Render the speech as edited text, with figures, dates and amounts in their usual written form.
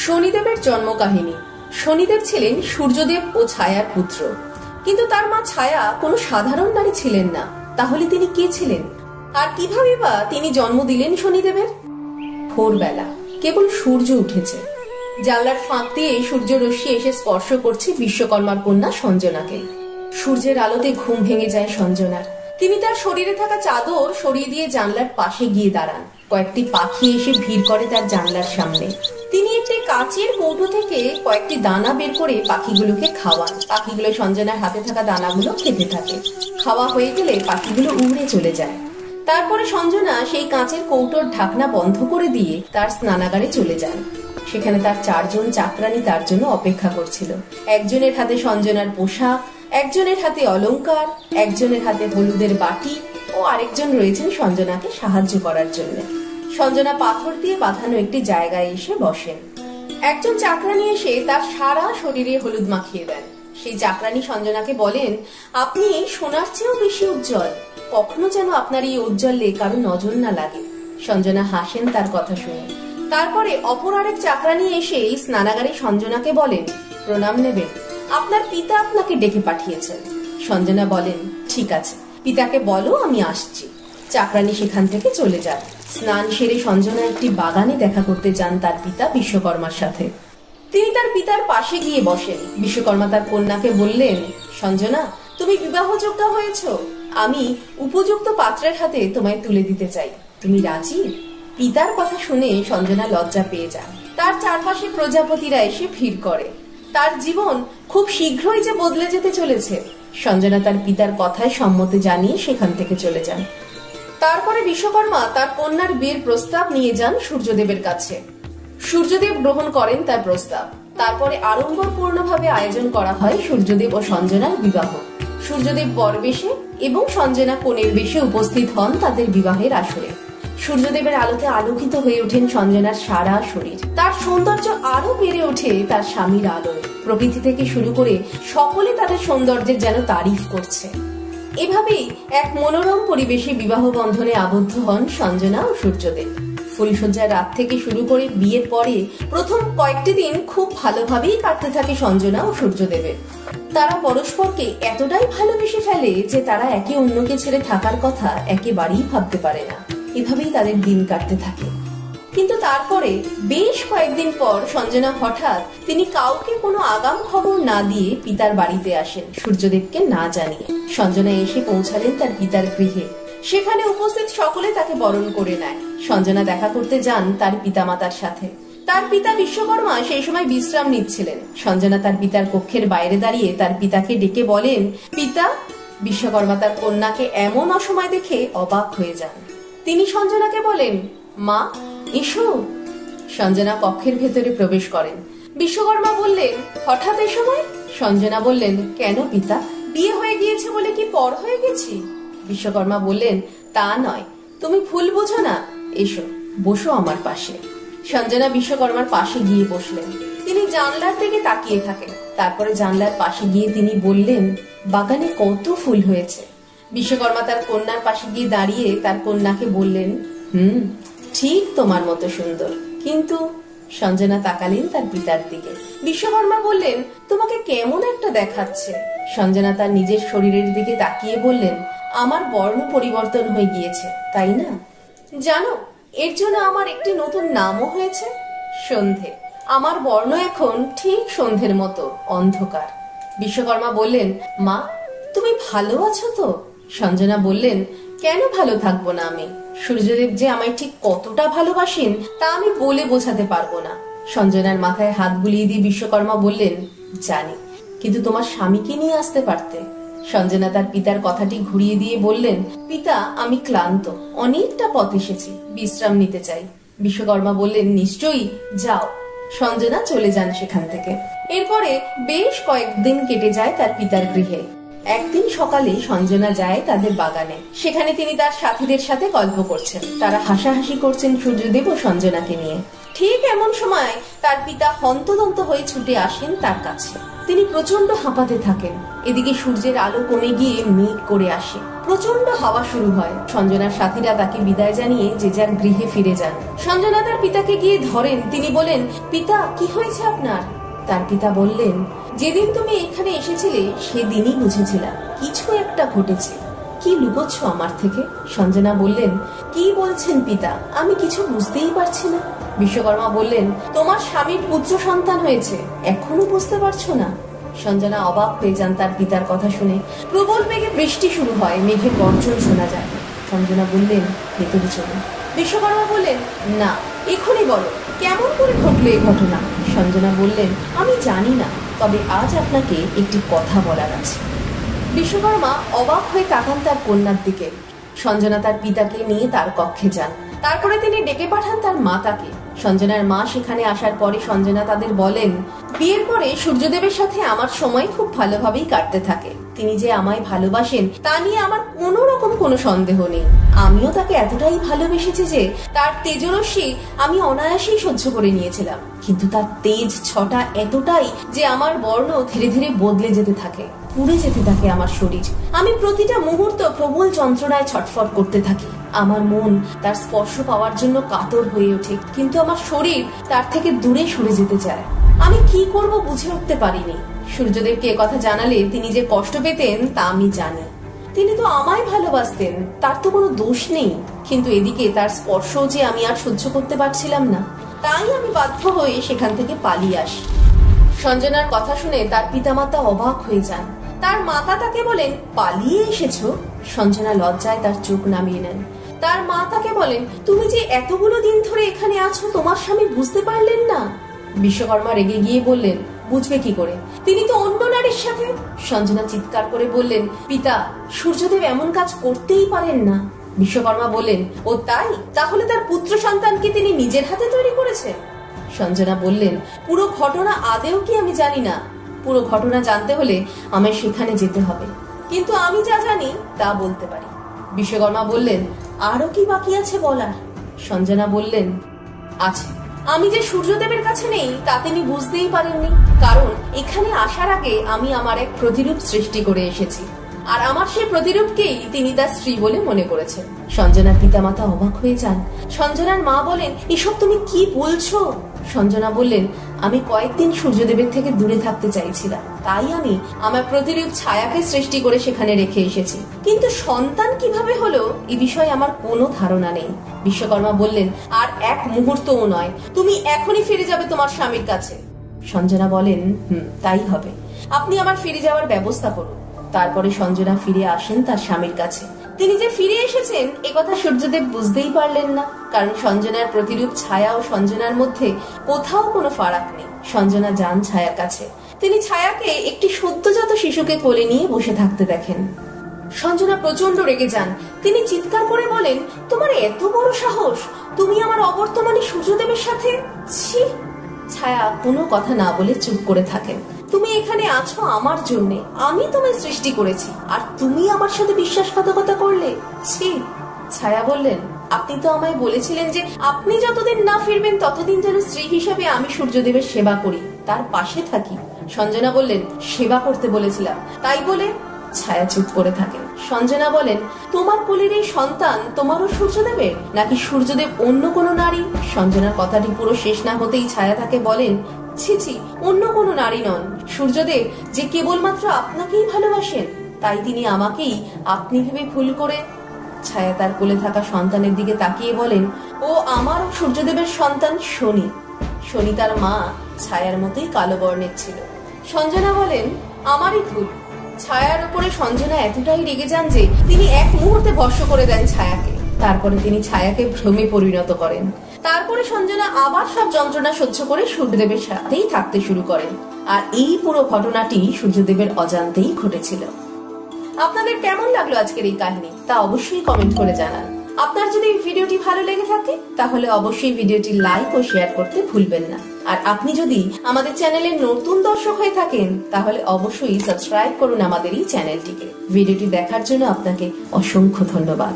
শনিদেবের জন্ম কাহিনী। শনিদেব ছিলেন সূর্যদেব ও ছায়ার পুত্র, কিন্তু তার মা ছায়া কোনো সাধারণ নারী ছিলেন না। তাহলে তিনি কে ছিলেন, আর কিভাবে বা তিনি জন্ম দিলেন শনিদেবের? ভোরবেলা, কেবল সূর্য উঠেছে। জানলার ফাঁক দিয়ে সূর্য রশ্মি এসে স্পর্শ করছে বিশ্বকর্মার কন্যা সঞ্জনাকে। সূর্যের আলোতে ঘুম ভেঙে যায় সঞ্জনার। তিনি তার শরীরে থাকা চাদর সরিয়ে দিয়ে জানলার পাশে গিয়ে দাঁড়ান। কয়েকটি পাখি এসে ভিড় করে তার জানলার সামনে। তিনি একটি কাচের কৌটো থেকে কয়েকটি দানা বের করে পাখিগুলোকে খাওয়ান। পাখিগুলো সঞ্জনার হাতে থাকা দানাগুলো খেতে থাকে। খাওয়া হয়ে গেলে পাখিগুলো উড়ে চলে যায়। তারপরে সঞ্জনা সেই কাঁচের কৌটোর ঢাকনা বন্ধ করে দিয়ে তার স্নানাগারে চলে যান। সেখানে তার 4 জন চাকরানী তার জন্য অপেক্ষা করছিল। একজনের হাতে সঞ্জনার পোশাক, একজনের হাতে অলংকার, একজনের হাতে হলুদের বাটি ও আরেকজন রয়েছেন সঞ্জনাকে সাহায্য করার জন্য। সঞ্জনা পাথর দিয়ে বাঁধানো একটি জায়গায় এসে বসেন। একজন চাকরানী এসে তার সারা শরীরে হলুদ মাখিয়ে দেন। সেই চাকরানী সঞ্জনাকে বলেন, আপনি সোনার চেয়েও বেশি উজ্জ্বল। কখনো যেন আপনার এই উজ্জ্বলে কারো নজর না লাগে। সঞ্জনা হাসেন তার কথা শুনে। তারপরে অপর আরেক চাকরানী এসে এই স্নানাগারে সঞ্জনাকে বলেন, প্রণাম নেবেন, আপনার পিতা আপনাকে ডেকে পাঠিয়েছেন। সঞ্জনা বলেন, ঠিক আছে, পিতাকে বলো আমি আসছি। চাকরানী সেখান থেকে চলে যান। স্নান সেরে সঞ্জনা একটি বাগানে দেখা করতে যান তার পিতা বিশ্বকর্মার সাথে। তিনি তার পিতার পাশে গিয়ে বসেন। বিশ্বকর্মা তার কন্যাকে বললেন, সঞ্জনা, তুমি বিবাহযোগ্য হয়েছ। আমি উপযুক্ত পাত্রের হাতে তোমায় তুলে দিতে চাই। তুমি রাজি? পিতার কথা শুনে সঞ্জনা লজ্জা পেয়ে যান। তার চারপাশে প্রজাপতিরা এসে ভিড় করে। তার জীবন খুব শীঘ্রই যে বদলে যেতে চলেছে। সঞ্জনা তার পিতার কথায় সম্মতি জানিয়ে সেখান থেকে চলে যান। তারপরে বিশ্বকর্মা তার কন্যার বিয়ের প্রস্তাব নিয়ে যান সূর্যদেবের কাছে। সূর্যদেব গ্রহণ করেন তার প্রস্তাব। তারপরে আড়ম্বরপূর্ণভাবে আয়োজন করা হয় সূর্যদেব ও সঞ্জনার বিবাহ। সূর্যদেব বর বেশে এবং সঞ্জনা কনের বেশে উপস্থিত হন তাদের বিবাহের আসরে। সূর্যদেবের আলোতে আলোকিত হয়ে ওঠেন সঞ্জনার সারা শরীর। তার সৌন্দর্য আরো বেড়ে ওঠে তার স্বামীর আলোয়। প্রকৃতি থেকে শুরু করে সকলে তাদের সৌন্দর্যের যেন তারিফ করছে। এভাবেই এক মনোরম পরিবেশে বিবাহ বন্ধনে আবদ্ধ হন সঞ্জনা ও সূর্যদেব। ফুলসজ্জার রাত থেকে শুরু করে বিয়ের পরে প্রথম কয়েকটি দিন খুব ভালোভাবেই কাটতে থাকে সঞ্জনা ও সূর্যদেবের। তারা পরস্পরকে এতটাই ভালোবেসে ফেলে যে তারা একে অন্যকে ছেড়ে থাকার কথা একেবারেই ভাবতে পারে না। এভাবেই তাদের দিন কাটতে থাকে। কিন্তু তারপরে বেশ কয়েকদিন পর সঞ্জনা হঠাৎ তিনি কাউকে কোনো আগাম খবর না দিয়ে পিতার বাড়িতে আসেন, সূর্যদেবকে না জানিয়ে। সঞ্জনা এসে পৌঁছালেন তার পিতার গৃহে। সেখানে উপস্থিত সকলে তাকে বরণ করে নেয়। সঞ্জনা দেখা করতে যান তার পিতামাতার সাথে। তার পিতা বিশ্বকর্মা সেই সময় বিশ্রাম নিচ্ছিলেন। সঞ্জনা তার পিতার কক্ষের বাইরে দাঁড়িয়ে তার পিতাকে ডেকে বলেন, পিতা। বিশ্বকর্মা তার কন্যাকে এমন অসময় দেখে অবাক হয়ে যান। তিনি সঞ্জনাকে বলেন, মা, এসো। সঞ্জনা কক্ষের ভেতরে প্রবেশ করেন। বিশ্বকর্মা বললেন, হঠাৎ এ সময়? সঞ্জনা বললেন, কেন পিতা, বিয়ে হয়ে গিয়েছে বলে কি পর হয়ে গেছি? বিশ্বকর্মা বললেন, তা নয়, তুমি ভুল বোঝো না। এসো, বসো আমার পাশে। সঞ্জনা বিশ্বকর্মার পাশে গিয়ে বসলেন। তিনি জানলার দিকে তাকিয়ে থাকেন। তারপরে জানলার পাশে গিয়ে তিনি বললেন, বাগানে কত ফুল হয়েছে। বিশ্বকর্মা তার কন্যার পাশে গিয়ে দাঁড়িয়ে তার কন্যাকে বললেন, ঠিক তোমার মতো সুন্দর। কিন্তু সঞ্জনা তাকালেন তার পিতার দিকে। বিশ্বকর্মা বললেন, তোমাকে কেমন একটা দেখাচ্ছে। সঞ্জনা তার নিজের শরীরের দিকে তাকিয়ে বললেন, আমার বর্ণ পরিবর্তন হয়ে গিয়েছে, তাই না? জানো, এর জন্য আমার একটি নতুন নামও হয়েছে, সন্ধে। আমার বর্ণ এখন ঠিক সন্ধ্যের মতো অন্ধকার। বিশ্বকর্মা বললেন, মা, তুমি ভালো আছো তো? সঞ্জনা বললেন, কেন ভালো থাকবো না আমি? সূর্যদেব যে আমায় ঠিক কতটা ভালোবাসেন তা আমি বলে বোঝাতে পারবো না। সঞ্জনার মাথায় হাত বুলিয়ে দিয়ে বিশ্বকর্মা বললেন, জানি, কিন্তু তোমার স্বামীকে নিয়ে আসতে পারতে। সঞ্জনা তার পিতার কথাটি ঘুরিয়ে দিয়ে বললেন, পিতা, আমি ক্লান্ত, অনেকটা পথ এসেছি, বিশ্রাম নিতে চাই। বিশ্বকর্মা বললেন, নিশ্চয়ই, যাও। সঞ্জনা চলে যান সেখান থেকে। এরপরে বেশ কয়েকদিন কেটে যায় তার পিতার গৃহে। একদিন সকালে সঞ্জনা যায় তাদের বাগানে। সেখানে তিনি তার সাথীদের সাথে গল্প করছেন। তারা হাসাহাসি করছেন সূর্যদেব ও সঞ্জনাকে নিয়ে। ঠিক এমন সময় তার পিতা হন্তদন্ত হয়ে ছুটে আসেন তার কাছে। তিনি প্রচন্ড হাঁপাতে থাকেন। এদিকে সূর্যের আলো কমে গিয়ে মেঘ করে আসে, প্রচন্ড হাওয়া শুরু হয়। সঞ্জনার সাথীরা তাকে বিদায় জানিয়ে যে যার গৃহে ফিরে যান। সঞ্জনা তার পিতাকে গিয়ে ধরেন। তিনি বলেন, পিতা কি হয়েছে আপনার? তার পিতা বললেন, যেদিন তুমি এখানে এসেছিলে সেদিনই বুঝেছিলাম কিছু একটা ঘটেছে। কি লুকোচ্ছ আমার থেকে? সঞ্জনা বললেন, কি বলছেন পিতা, আমি কিছু বুঝতেই পারছি না। বিশ্বকর্মা বললেন, তোমার স্বামীর পুত্র সন্তান হয়েছে, এখনো বুঝতে পারছো না? সঞ্জনা অবাক হয়ে যান তার পিতার কথা শুনে। প্রবল মেঘে বৃষ্টি শুরু হয়, মেঘের গর্জন শোনা যায়। সঞ্জনা বললেন, ভেতরে চলুন। বিশ্বকর্মা বললেন, না, এখনই বলো কেমন করে ঘটলো এই ঘটনা। সঞ্জনা বললেন, আমি জানি না, তবে আজ আপনাকে একটি কথা বলার আছে। বিশ্বকর্মা অবাক হয়ে তাকান তার কন্যার দিকে। সঞ্জনা তার পিতাকে নিয়ে তার কক্ষে যান। তারপরে তিনি ডেকে পাঠান তার মাতাকে। সঞ্জনার মা সেখানে আসার পরে সঞ্জনা তাদের বলেন, বিয়ের পরে সূর্যদেবের সাথে আমার সময় খুব ভালোভাবেই কাটতে থাকে। তিনি যে আমায় ভালোবাসেন তা নিয়ে আমার কোনো রকম কোনো সন্দেহ নেই। আমিও তাকে এতটাই ভালোবেসেছি যে তার তেজরশ্মি আমি অনায়াসেই সহ্য করে নিয়েছিলাম। কিন্তু তার তেজ ছটা এতটাই যে আমার বর্ণ ধীরে ধীরে বদলে যেতে থাকে, পুড়ে যেতে থাকে আমার শরীর। আমি প্রতিটা মুহূর্ত প্রবল যন্ত্রণায় ছটফট করতে থাকি। আমার মন তার স্পর্শ পাওয়ার জন্য কাতর হয়ে ওঠে, কিন্তু আমার শরীর তার থেকে দূরে সরে যেতে চায়। আমি কি করব বুঝে উঠতে পারিনি। সূর্যদেবকে কথা জানালে তিনি যে কষ্ট পেতেন তা আমি জানি। তিনি তো আমায় ভালোবাসতেন, তার তো কোনো দোষ নেই। কিন্তু এদিকে তার স্পর্শ যে আমি আর সহ্য করতে পারছিলাম না, তাই আমি বাধ্য হয়ে সেখান থেকে পালিয়ে আসি। সঞ্জনার কথা শুনে তার পিতামাতা অবাক হয়ে যান। তার মাতা তাকে বলেন, পালিয়ে এসেছো? সঞ্জনা লজ্জায় তার চোখ নামিয়ে নেন। তার মা তাকে বলেন, তুমি যে এতগুলো দিন ধরে এখানে আছো তোমার স্বামী বুঝতে পারলেন না? বিশ্বকর্মা রেগে গিয়ে বললেন, বুঝবে কি করে, তিনি তো অন্য নারীর সাথে। সঞ্জনা চিৎকার করে বললেন, পিতা, সূর্যদেব এমন কাজ করতেই পারেন না। বিশ্বকর্মা বললেন, ও তাই? তাহলে তার পুত্র সন্তানকে তিনি নিজের হাতে তৈরি করেছেন? সঞ্জনা বললেন, পুরো ঘটনা আদেও কি আমি জানি না। পুরো ঘটনা জানতে হলে আমায় সেখানে যেতে হবে, কিন্তু আমি যা জানি তা বলতে পারি। বিশ্বকর্মা বললেন, আরো কি বাকি আছে বলার? সঞ্জনা বললেন, আছে। আমি যে সূর্যদেবের কাছে নেই তা তিনি বুঝতেই পারেননি, কারণ এখানে আসার আগে আমি আমার এক প্রতিরূপ সৃষ্টি করে এসেছি, আর আমার সেই প্রতিরূপকেই তিনি তার স্ত্রী বলে মনে করেছেন। সঞ্জনার পিতামাতা অবাক হয়ে যান। সঞ্জনার মা বলেন, এসব তুমি কি বলছো? সঞ্জনা বললেন, আমি কয়েকদিন সূর্যদেবের থেকে দূরে থাকতে চাইছিলাম, তাই আমি আমার প্রতিরূপ ছায়াকে সৃষ্টি করে সেখানে রেখে এসেছি। কিন্তু সন্তান কিভাবে হলো এ বিষয়ে আমার কোনো ধারণা নেই। বিশ্বকর্মা বললেন, আর এক মুহূর্তও নয়, তুমি এখনই ফিরে যাবে তোমার স্বামীর কাছে। সঞ্জনা বলেন, তাই হবে, আপনি আমার ফিরে যাওয়ার ব্যবস্থা করুন। তারপরে সঞ্জনা ফিরে আসেন তার স্বামীর কাছে। তিনি যে ফিরে এসেছেন এ কথা সূর্যদেব বুঝতেই পারলেন না, কারণ সঞ্জনার প্রতিরূপ ছায়া ও সঞ্জনার মধ্যে কোথাও কোনো ফারাক নেই। সঞ্জনা যান ছায়ার কাছে। তিনি ছায়াকে একটি সদ্যজাত শিশুকে কোলে নিয়ে বসে থাকতে দেখেন। সঞ্জনা প্রচন্ড রেগে যান। তিনি চিৎকার করে বলেন, তোমার এত বড় সাহস, তুমি আমার অবর্তমানে সূর্যদেবের সাথে? ছি! ছায়া কোনো কথা না বলে চুপ করে থাকেন। তুমি এখানে আছো আমার জন্যে, আমি তোমায় সৃষ্টি করেছি, আর তুমি আমার সাথে বিশ্বাসঘাতকতা করলে? ছি! ছায়া বললেন, আপনি তো আমায় বলেছিলেন যে আপনি যতদিন না ফিরবেন ততদিন যেন স্ত্রী হিসেবে আমি সূর্যদেবের সেবা করি, তার পাশে থাকি। সঞ্জনা বললেন, সেবা করতে বলেছিলাম, তাই বলে? ছায়া চুপ করে থাকেন। সঞ্জনা বলেন, তোমার কোলের এই সন্তান তোমারও সূর্যদেবের, নাকি সূর্যদেব অন্য কোনো নারী? সঞ্জনার কথাটি পুরো শেষ না হতেই ছায়া তাকে বলেন, ছি ছি, অন্য কোনো নারী নন। সূর্যদেব যে কেবলমাত্র আপনাকেই ভালোবাসেন, তাই তিনি আমাকেই আপনি ভেবে ভুল করে। ছায়া তার কোলে থাকা সন্তানের দিকে তাকিয়ে বলেন, ও আমার সূর্যদেবের সন্তান শনি। শনি তার মা ছায়ার মতোই কালো বর্ণের ছিল। সঞ্জনা বলেন, আমারই ভুল। ছায়ার উপরে সঞ্জনা এতটাই রেগে যান যে তিনি এক মুহূর্তে ভস্ম করে দেন ছায়াকে। তারপরে তিনি ছায়াকে ভ্রমে পরিণত করেন। তারপরে সঞ্জনা আবার সব যন্ত্রণা সহ্য করে সূর্যদেবের সাথেই থাকতে শুরু করেন। আর এই পুরো ঘটনাটি সূর্যদেবের অজান্তেই ঘটেছিল। আপনাদের কেমন লাগলো আজকের এই কাহিনী তা অবশ্যই কমেন্ট করে জানান। আপনার যদি ভিডিওটি ভালো লেগে থাকে তাহলে অবশ্যই ভিডিওটি লাইক ও শেয়ার করতে ভুলবেন না। আর আপনি যদি আমাদের চ্যানেলের নতুন দর্শক হয়ে থাকেন তাহলে অবশ্যই সাবস্ক্রাইব করুন আমাদের এই চ্যানেলটিকে। ভিডিওটি দেখার জন্য আপনাকে অসংখ্য ধন্যবাদ।